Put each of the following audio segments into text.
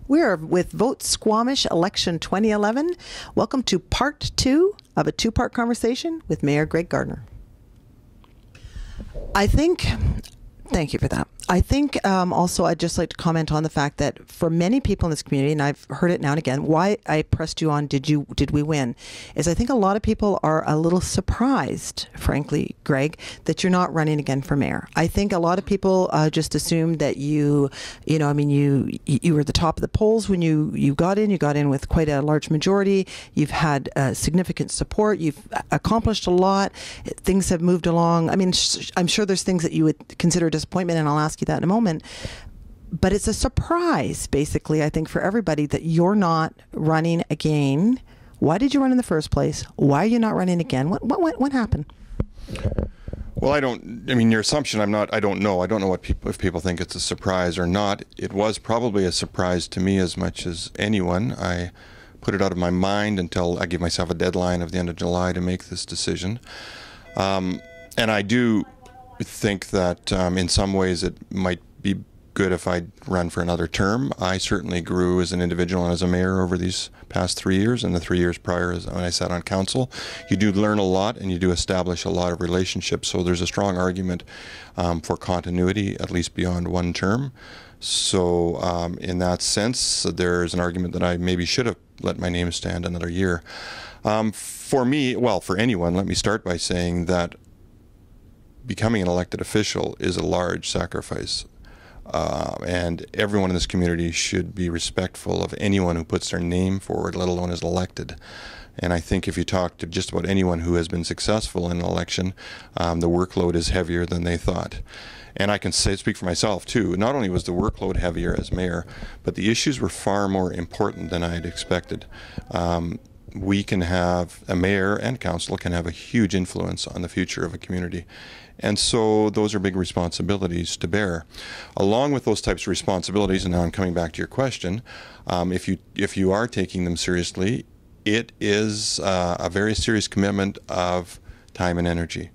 We are with Vote Squamish Election 2011. Welcome to part 2 of a two-part conversation with Mayor Greg Gardner. Thank you for that. I think also I'd just like to comment on the fact that for many people in this community, and I've heard it now and again, why I pressed you on did we win, is I think a lot of people are a little surprised, frankly, Greg, that you're not running again for mayor. I think a lot of people just assumed that you were at the top of the polls when you got in. You got in with quite a large majority. You've had significant support. You've accomplished a lot. Things have moved along. I mean, I'm sure there's things that you would consider a disappointment, and I'll ask you that in a moment. But it's a surprise, basically, I think, for everybody that you're not running again. Why did you run in the first place? Why are you not running again? What happened? Well, your assumption, I don't know. I don't know if people think it's a surprise or not. It was probably a surprise to me as much as anyone. I put it out of my mind until I gave myself a deadline of the end of July to make this decision. And I do think that in some ways it might be good if I'd run for another term. I certainly grew as an individual and as a mayor over these past 3 years, and the 3 years prior when I sat on council. You do learn a lot and you do establish a lot of relationships, so there's a strong argument for continuity, at least beyond one term. So in that sense, there's an argument that I maybe should have let my name stand another year. For me, well, for anyone, let me start by saying that becoming an elected official is a large sacrifice, and everyone in this community should be respectful of anyone who puts their name forward, let alone is elected. And I think if you talk to just about anyone who has been successful in an election, the workload is heavier than they thought. And I can speak for myself too. Not only was the workload heavier as mayor, but the issues were far more important than I had expected. We can have, a mayor and council can have a huge influence on the future of a community. And so those are big responsibilities to bear. Along with those types of responsibilities, and now I'm coming back to your question, if you are taking them seriously, it is a very serious commitment of time and energy.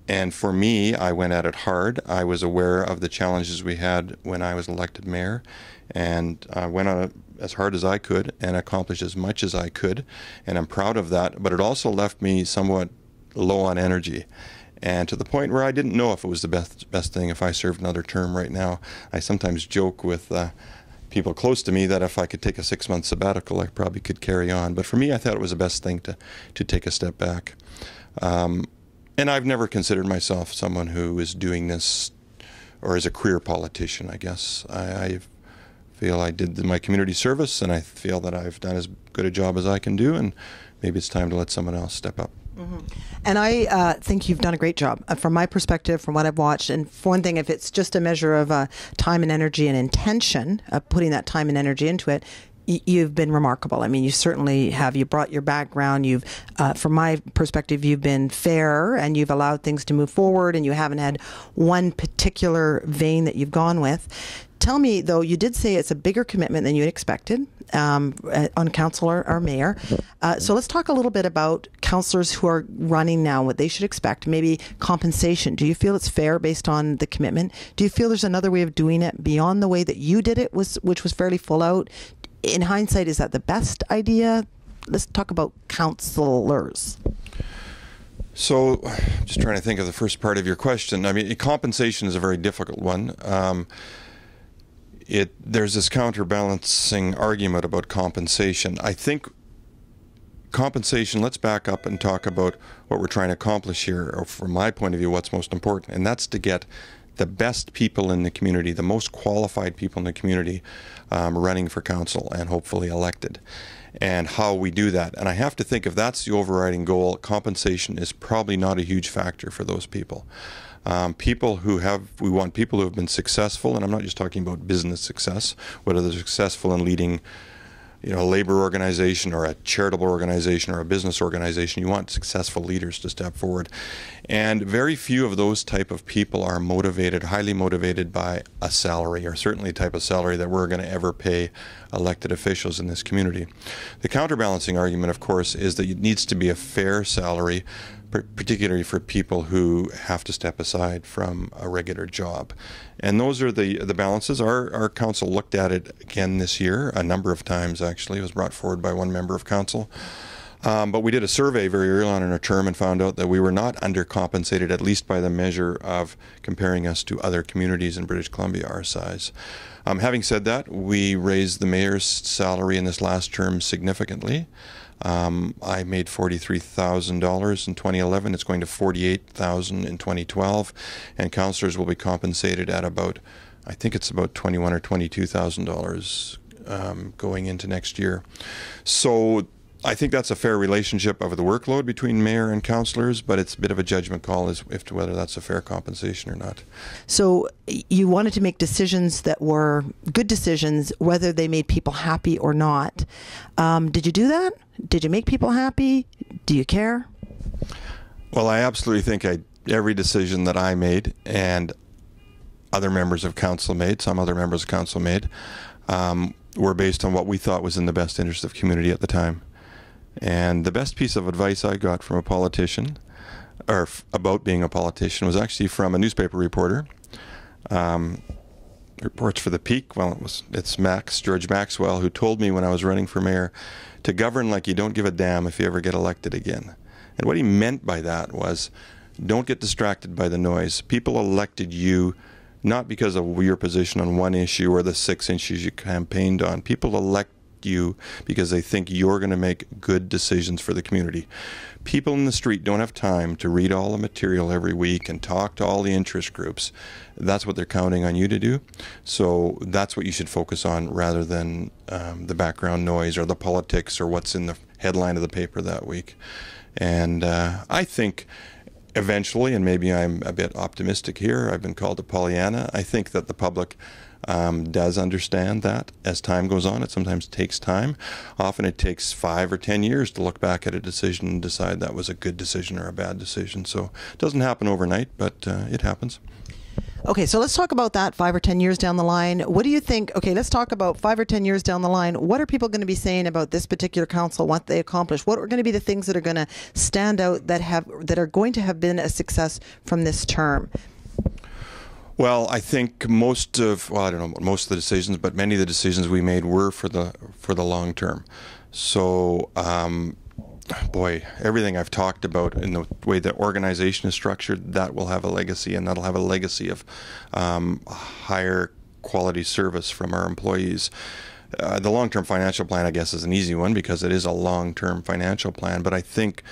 And for me, I went at it hard. I was aware of the challenges we had when I was elected mayor, and I went on it as hard as I could and accomplished as much as I could, and I'm proud of that. But it also left me somewhat low on energy, and to the point where I didn't know if it was the best thing if I served another term right now. I sometimes joke with people close to me that if I could take a 6-month sabbatical, I probably could carry on. But for me, I thought it was the best thing to take a step back. And I've never considered myself someone who is doing this or is a career politician, I guess. I feel I did my community service, and I feel that I've done as good a job as I can do, and maybe it's time to let someone else step up. Mm-hmm. And I think you've done a great job from my perspective, from what I've watched. And for one thing, if it's just a measure of time and energy and intention, putting that time and energy into it, you've been remarkable. I mean, you certainly have. You brought your background. You've, from my perspective, you've been fair and you've allowed things to move forward, and you haven't had one particular vein that you've gone with. Tell me, though, you did say it's a bigger commitment than you had expected on council or mayor. So let's talk a little bit about councillors who are running now, what they should expect, maybe compensation. Do you feel it's fair based on the commitment? Do you feel there's another way of doing it beyond the way that you did it, which was fairly full out? In hindsight, is that the best idea? Let's talk about councillors. So, just trying to think of the first part of your question. I mean, compensation is a very difficult one. There's this counterbalancing argument about compensation. I think compensation, let's back up and talk about what we're trying to accomplish here, or from my point of view, what's most important, and that's to get the best people in the community, the most qualified people in the community running for council and hopefully elected, and how we do that. And I have to think if that's the overriding goal, compensation is probably not a huge factor for those people. We want people who have been successful, and I'm not just talking about business success, whether they're successful in leading a labor organization or a charitable organization or a business organization. You want successful leaders to step forward. And very few of those type of people are motivated, highly motivated by a salary, or certainly a type of salary that we're going to ever pay elected officials in this community. The counterbalancing argument, of course, is that it needs to be a fair salary particularly for people who have to step aside from a regular job. And those are the balances. Our council looked at it again this year, a number of times actually. It was brought forward by one member of council. But we did a survey very early on in our term and found out that we were not undercompensated, at least by the measure of comparing us to other communities in British Columbia our size. Having said that, we raised the mayor's salary in this last term significantly. I made $43,000 in 2011. It's going to $48,000 in 2012, and councillors will be compensated at about, I think it's about $21,000 or $22,000 going into next year. So I think that's a fair relationship of the workload between mayor and councillors, but it's a bit of a judgment call as to whether that's a fair compensation or not. So you wanted to make decisions that were good decisions, whether they made people happy or not. Did you do that? Did you make people happy? Do you care? Well, I absolutely think every decision that I made and other members of council made, some other members of council made, were based on what we thought was in the best interest of the community at the time. And the best piece of advice I got from a politician, or about being a politician, was actually from a newspaper reporter. Reports for the Peak. Well, it's George Maxwell, who told me when I was running for mayor to govern like you don't give a damn if you ever get elected again. And what he meant by that was, don't get distracted by the noise. People elected you not because of your position on one issue or the 6 issues you campaigned on. People elect you because they think you're going to make good decisions for the community. People in the street don't have time to read all the material every week and talk to all the interest groups. That's what they're counting on you to do. So that's what you should focus on rather than the background noise or the politics or what's in the headline of the paper that week. And I think eventually, and maybe I'm a bit optimistic here, I've been called a Pollyanna, I think that the public does understand that as time goes on. It sometimes takes time. Often it takes 5 or 10 years to look back at a decision and decide that was a good decision or a bad decision. So it doesn't happen overnight, but it happens. Okay, so let's talk about that 5 or 10 years down the line. What do you think? Okay, let's talk about 5 or 10 years down the line. What are people going to be saying about this particular council, what they accomplished? What are going to be the things that are going to stand out that are going to have been a success from this term? Well, I think most of the decisions, but many of the decisions we made were for the long term. So, everything I've talked about in the way the organization is structured, that will have a legacy, and that'll have a legacy of higher quality service from our employees. The long-term financial plan, I guess, is an easy one because it is a long-term financial plan, but I think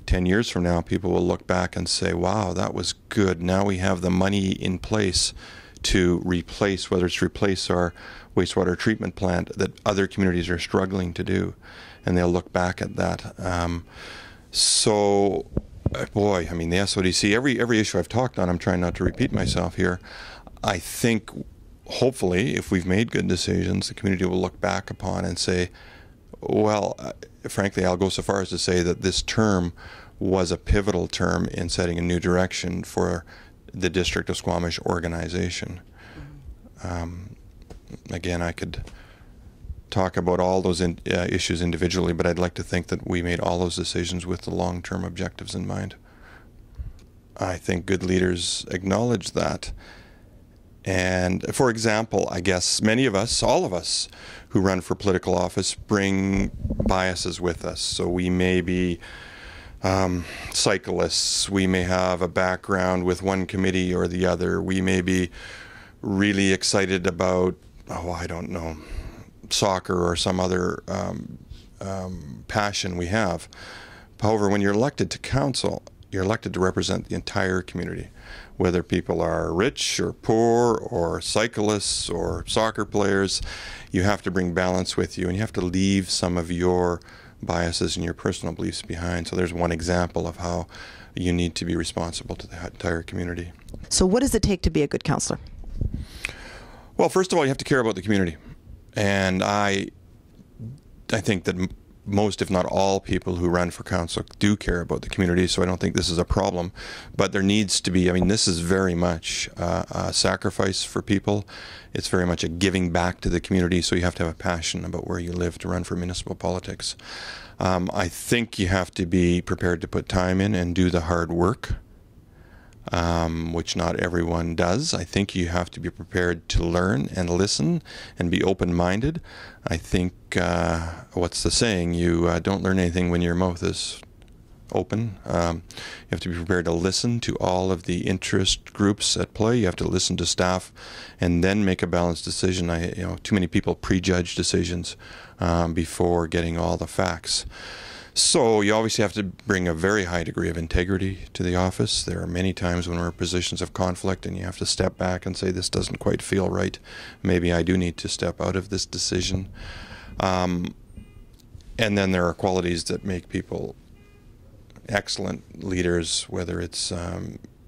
10 years from now, people will look back and say, wow, that was good. Now we have the money in place to replace, whether it's replace our wastewater treatment plant that other communities are struggling to do. And they'll look back at that. The SODC, every issue I've talked on, I'm trying not to repeat myself here. I think, hopefully, if we've made good decisions, the community will look back upon and say, well, frankly, I'll go so far as to say that this term was a pivotal term in setting a new direction for the District of Squamish organization. Again, I could talk about all those issues individually, but I'd like to think that we made all those decisions with the long-term objectives in mind. I think good leaders acknowledge that. And for example, I guess many of us, all of us who run for political office bring biases with us. So we may be cyclists, we may have a background with one committee or the other, we may be really excited about, soccer or some other passion we have. However, when you're elected to council, you're elected to represent the entire community. Whether people are rich or poor or cyclists or soccer players, you have to bring balance with you, and you have to leave some of your biases and your personal beliefs behind. So there's one example of how you need to be responsible to the entire community. So what does it take to be a good councillor? Well, first of all, you have to care about the community. And I think that most, if not all, people who run for council do care about the community, so I don't think this is a problem. But there needs to be, I mean, this is very much a sacrifice for people. It's very much a giving back to the community, so you have to have a passion about where you live to run for municipal politics. I think you have to be prepared to put time in and do the hard work, which not everyone does. I think you have to be prepared to learn and listen and be open-minded. I think, what's the saying? You don't learn anything when your mouth is open. You have to be prepared to listen to all of the interest groups at play. You have to listen to staff and then make a balanced decision. Too many people prejudge decisions before getting all the facts. So you obviously have to bring a very high degree of integrity to the office. There are many times when we're in positions of conflict and you have to step back and say, this doesn't quite feel right. Maybe I do need to step out of this decision. And then there are qualities that make people excellent leaders, whether it's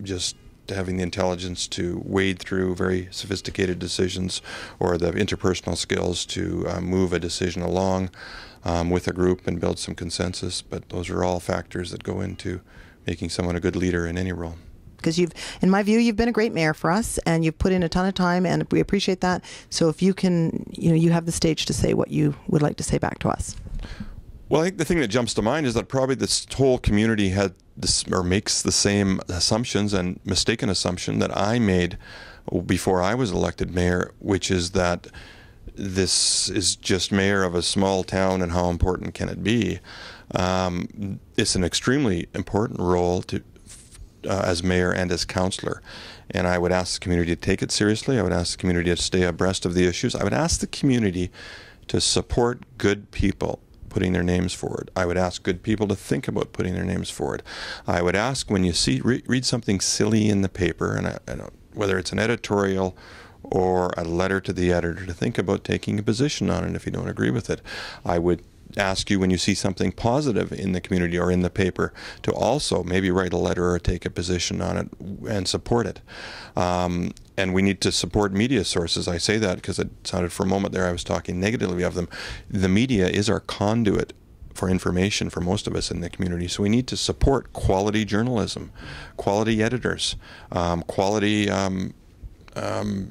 just having the intelligence to wade through very sophisticated decisions or the interpersonal skills to move a decision along with a group and build some consensus. But those are all factors that go into making someone a good leader in any role. Because in my view, you've been a great mayor for us, and you've put in a ton of time, and we appreciate that. So if you can, you have the stage to say what you would like to say back to us. Well, I think the thing that jumps to mind is that probably this whole community had this, or makes the same assumptions and mistaken assumption that I made before I was elected mayor, which is that this is just mayor of a small town and how important can it be. It's an extremely important role to as mayor and as councillor, and I would ask the community to take it seriously. I would ask the community to stay abreast of the issues. I would ask the community to support good people putting their names forward. I would ask good people to think about putting their names forward. I would ask, when you read something silly in the paper, and whether it's an editorial or a letter to the editor, to think about taking a position on it if you don't agree with it. I would ask you, when you see something positive in the community or in the paper, to also maybe write a letter or take a position on it and support it. And we need to support media sources. I say that because it sounded for a moment there I was talking negatively of them. The media is our conduit for information for most of us in the community. So we need to support quality journalism, quality editors, quality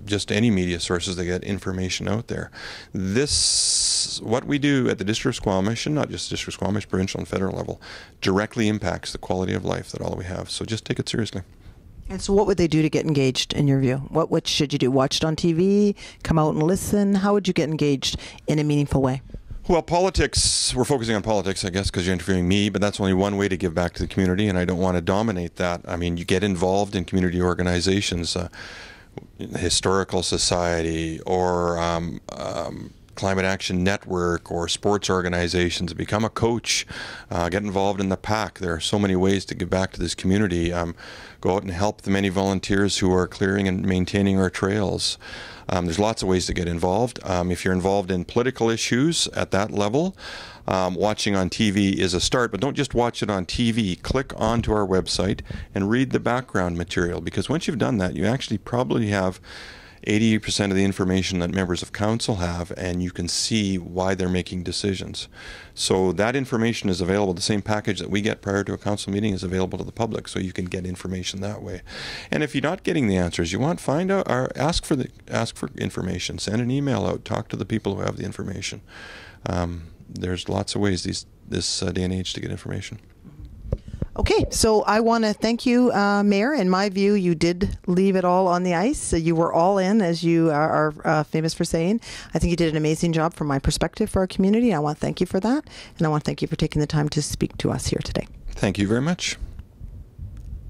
just any media sources that get information out there. This, what we do at the District of Squamish, and not just District of Squamish, provincial and federal level, directly impacts the quality of life that all we have. So just take it seriously. And so what would they do to get engaged, in your view? What should you do? Watch it on TV? Come out and listen? How would you get engaged in a meaningful way? Well, politics, we're focusing on politics, I guess, because you're interviewing me, but that's only one way to give back to the community, and I don't want to dominate that. I mean, you get involved in community organizations, Historical Society, or Climate Action Network, or sports organizations. Become a coach, get involved in the PAC. There are so many ways to give back to this community. Go out and help the many volunteers who are clearing and maintaining our trails. There's lots of ways to get involved. If you're involved in political issues at that level, watching on TV is a start, but don't just watch it on TV. Click onto our website and read the background material, because once you've done that, you actually probably have 80% of the information that members of council have, and you can see why they're making decisions. So that information is available. The same package that we get prior to a council meeting is available to the public, so you can get information that way. And if you're not getting the answers you want, find out, or ask for information. Send an email out. Talk to the people who have the information. There's lots of ways this day and age to get information. Okay, so I want to thank you, Mayor. In my view, you did leave it all on the ice. You were all in, as you are famous for saying. I think you did an amazing job from my perspective for our community. I want to thank you for that, and I want to thank you for taking the time to speak to us here today. Thank you very much.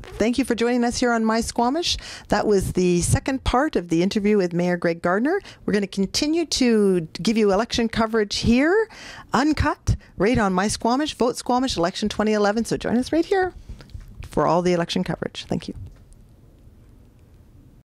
Thank you for joining us here on My Squamish. That was the second part of the interview with Mayor Greg Gardner. We're going to continue to give you election coverage here, uncut, right on My Squamish, Vote Squamish, Election 2011. So join us right here for all the election coverage. Thank you.